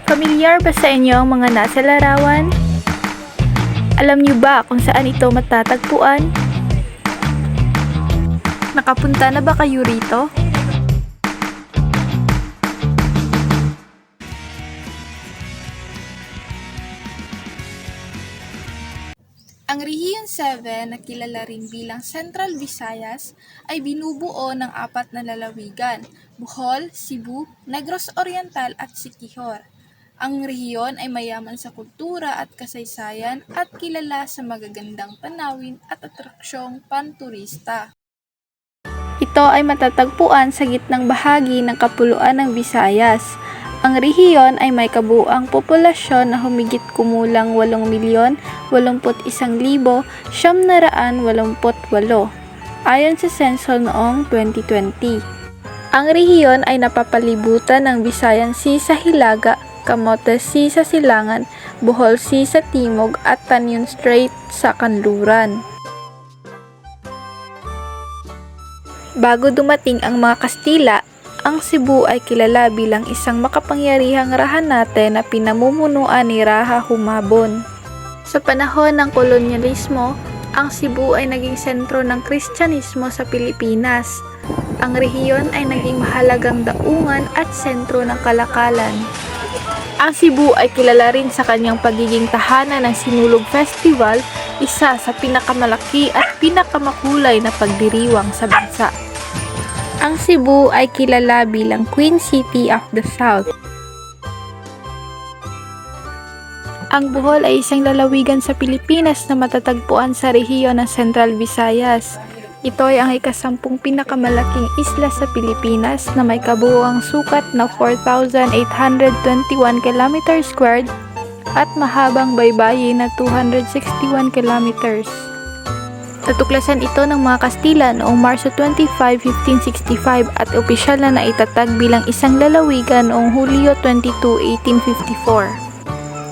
Pamilyar ba sa inyo ang mga nasa larawan? Alam niyo ba kung saan ito matatagpuan? Nakapunta na ba kayo rito? Ang Rehiyon 7 na kilala rin bilang Central Visayas ay binubuo ng 4 na lalawigan: Bohol, Cebu, Negros Oriental at Siquijor. Ang rehiyon ay mayaman sa kultura at kasaysayan at kilala sa magagandang tanawin at atraksyong panturista. Ito ay matatagpuan sa gitnang bahagi ng kapuluan ng Visayas. Ang rehiyon ay may kabuuang populasyon na humigit kumulang 8,181,988 ayon sa senso noong 2020. Ang rehiyon ay napapalibutan ng Visayan Sea sa hilaga, Camotes Sea sa silangan, Bohol Sea sa timog at Tanon Strait sa kanluran. Bago dumating ang mga Kastila, ang Cebu ay kilala bilang isang makapangyarihang rahanate na pinamumunuan ni Raha Humabon. Sa panahon ng kolonyalismo, ang Cebu ay naging sentro ng Kristyanismo sa Pilipinas. Ang rehiyon ay naging mahalagang daungan at sentro ng kalakalan. Ang Cebu ay kilala rin sa kanyang pagiging tahanan ng Sinulog Festival, isa sa pinakamalaki at pinakamakulay na pagdiriwang sa bansa. Ang Cebu ay kilala bilang Queen City of the South. Ang Bohol ay isang lalawigan sa Pilipinas na matatagpuan sa rehiyon ng Central Visayas. Ito ay ang ika-10 pinakamalaking isla sa Pilipinas na may kabuuang sukat na 4,821 km² at mahabang baybayin na 261 kilometers. Natuklasan ito ng mga Kastila noong Marso 25, 1565 at opisyal na naitatag bilang isang lalawigan noong Hulyo 22, 1854.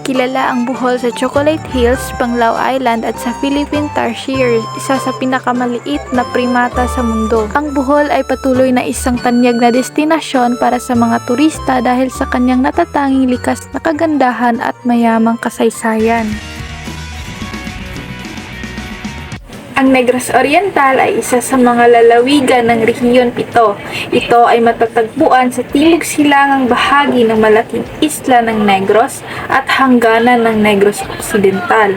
Kilala ang Bohol sa Chocolate Hills, Panglao Island at sa Philippine Tarsier, isa sa pinakamaliit na primata sa mundo. Ang Bohol ay patuloy na isang tanyag na destinasyon para sa mga turista dahil sa kanyang natatanging likas na kagandahan at mayamang kasaysayan. Ang Negros Oriental ay isa sa mga lalawigan ng Rehiyon 7. Ito ay matatagpuan sa timog silangang bahagi ng malaking isla ng Negros at hangganan ng Negros Occidental.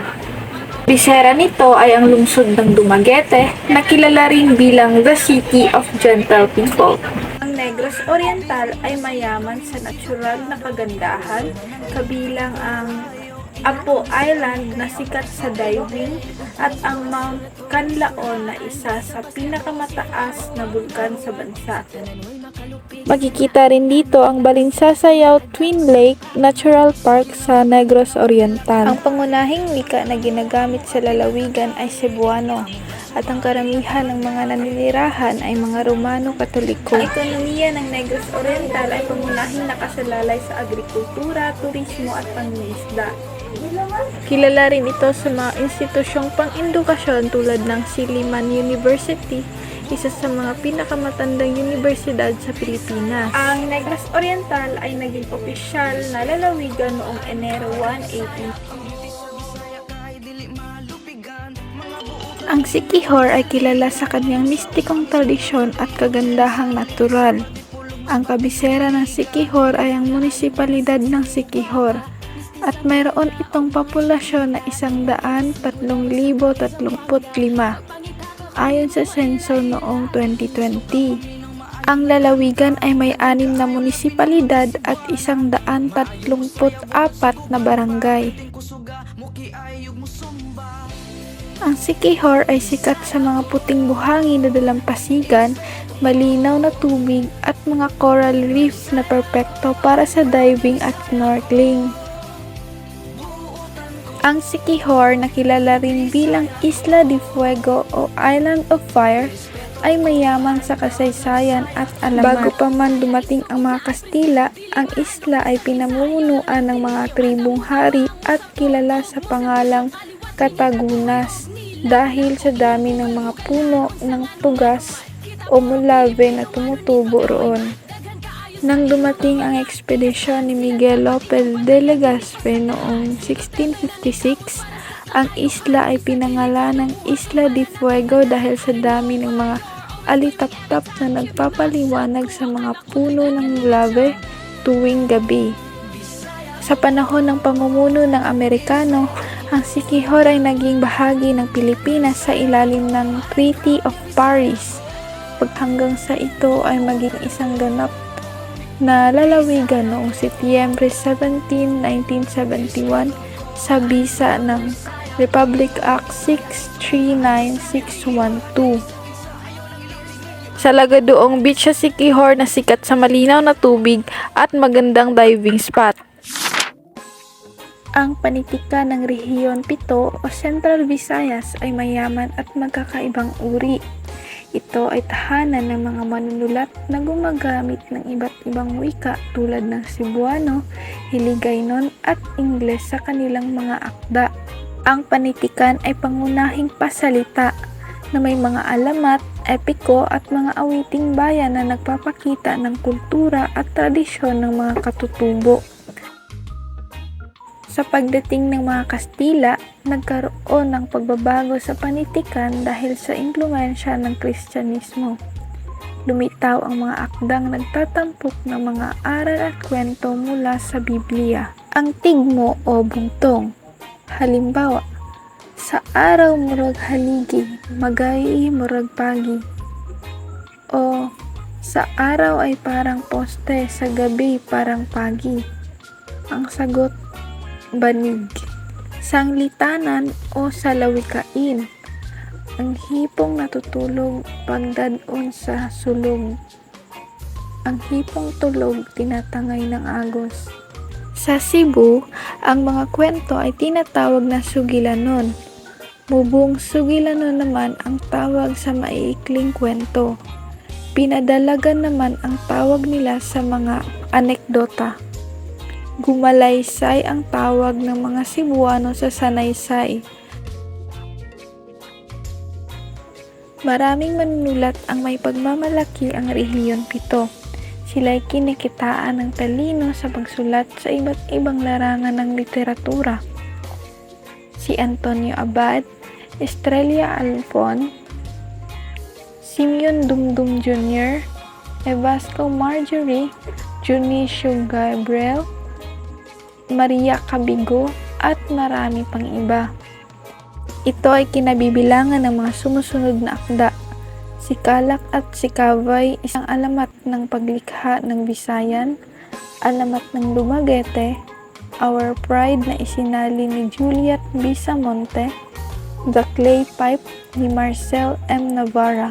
Bisera nito ay ang lungsod ng Dumaguete na kilala rin bilang the City of Gentle People. Ang Negros Oriental ay mayaman sa natural na kagandahan, kabilang ang Apo Island na sikat sa diving at ang Mount Canlaon na isa sa pinakamataas na bulkan sa bansa. Makikita rin dito ang Balinsasayaw Twin Lake Natural Park sa Negros Oriental. Ang pangunahing wika na ginagamit sa lalawigan ay Cebuano at ang karamihan ng mga naninirahan ay mga Romano Katoliko. Ang ekonomiya ng Negros Oriental ay pangunahing nakasalalay sa agrikultura, turismo at pangingisda. Kilala rin ito sa mga institusyong pang-edukasyon tulad ng Silliman University, isa sa mga pinakamatandang universidad sa Pilipinas. Ang Negros Oriental ay naging opisyal na lalawigan noong Enero 1, 18. Ang Siquijor ay kilala sa kanyang mistikong tradisyon at kagandahang natural. Ang kabisera ng Siquijor ay ang munisipalidad ng Siquijor at mayroon itong populasyon na 103,035 ayon sa senso noong 2020. Ang lalawigan ay may 6 na munisipalidad at 134 na barangay. Ang Siquijor ay sikat sa mga puting buhangin na dalampasigan, malinaw na tubig at mga coral reef na perpekto para sa diving at snorkeling. Ang Siquijor, na kilala rin bilang Isla de Fuego o Island of Fire, ay mayaman sa kasaysayan at alamat. Bago pa man dumating ang mga Kastila, ang isla ay pinamumunuan ng mga tribong hari at kilala sa pangalang Katagunas dahil sa dami ng mga puno ng tugas o mulave na tumutubo roon. Nang dumating ang ekspedisyon ni Miguel Lopez de Legazpi noong 1656, ang isla ay pinangalan ng Isla de Fuego dahil sa dami ng mga alitaptap na nagpapaliwanag sa mga puno ng lave tuwing gabi. Sa panahon ng pamumuno ng Amerikano, ang Siquijor ay naging bahagi ng Pilipinas sa ilalim ng Treaty of Paris, hanggang sa ito ay maging isang ganap na lalawigan noong Setyembre 17, 1971 sa bisa ng Republic Act 639612. Sa Lagadoong Beach sa Siquijor na sikat sa malinaw na tubig at magandang diving spot. Ang panitikan ng Rehiyon 7 o Central Visayas ay mayaman at magkakaibang uri. Ito ay tahanan ng mga manunulat na gumagamit ng iba't ibang wika tulad ng Cebuano, Hiligaynon at Ingles sa kanilang mga akda. Ang panitikan ay pangunahing pasalita na may mga alamat, epiko at mga awiting bayan na nagpapakita ng kultura at tradisyon ng mga katutubo. Sa pagdating ng mga Kastila, nagkaroon ng pagbabago sa panitikan dahil sa impluwensya ng Kristyanismo. Lumitaw ang mga akdang nagtatampok ng mga aral at kwento mula sa Biblia. Ang tigmo o bugtong. Halimbawa, sa araw murag haligi, magayi murag pagi. O sa araw ay parang poste, sa gabi parang pagi. Ang sagot, banig. Sanglitanan o salawikain. Ang hipong natutulog pagdadon sa sulog. Ang hipong tulog tinatangay ng agos. Sa Cebu, ang mga kwento ay tinatawag na sugilanon. Mubong sugilanon naman ang tawag sa maiikling kwento. Pinadalagan naman ang tawag nila sa mga anekdota. Gumalaysay ang tawag ng mga Cebuano sa sanaysay. Maraming manunulat ang may pagmamalaki ang Rehiyon 7. Sila'y kinikitaan ng talino sa pagsulat sa iba't ibang larangan ng literatura. Si Antonio Abad, Estrella Alfon, Simeon Dumdum Jr., Evasco Marjorie, Junicio Gabriel, Maria Cabigo at marami pang iba. Ito ay kinabibilangan ng mga sumusunod na akda. Si Kalak at si Kavay, isang alamat ng paglikha ng Visayan, alamat ng Dumaguete, Our Pride na isinali ni Juliet Bisamonte, The Clay Pipe ni Marcel M. Navarra.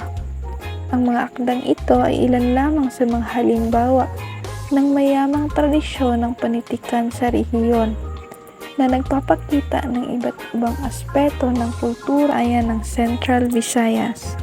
Ang mga akdang ito ay ilan lamang sa mga halimbawa ng mayamang tradisyon ng panitikan sa rehiyon na nagpapakita ng iba't ibang aspeto ng kultura ng Central Visayas.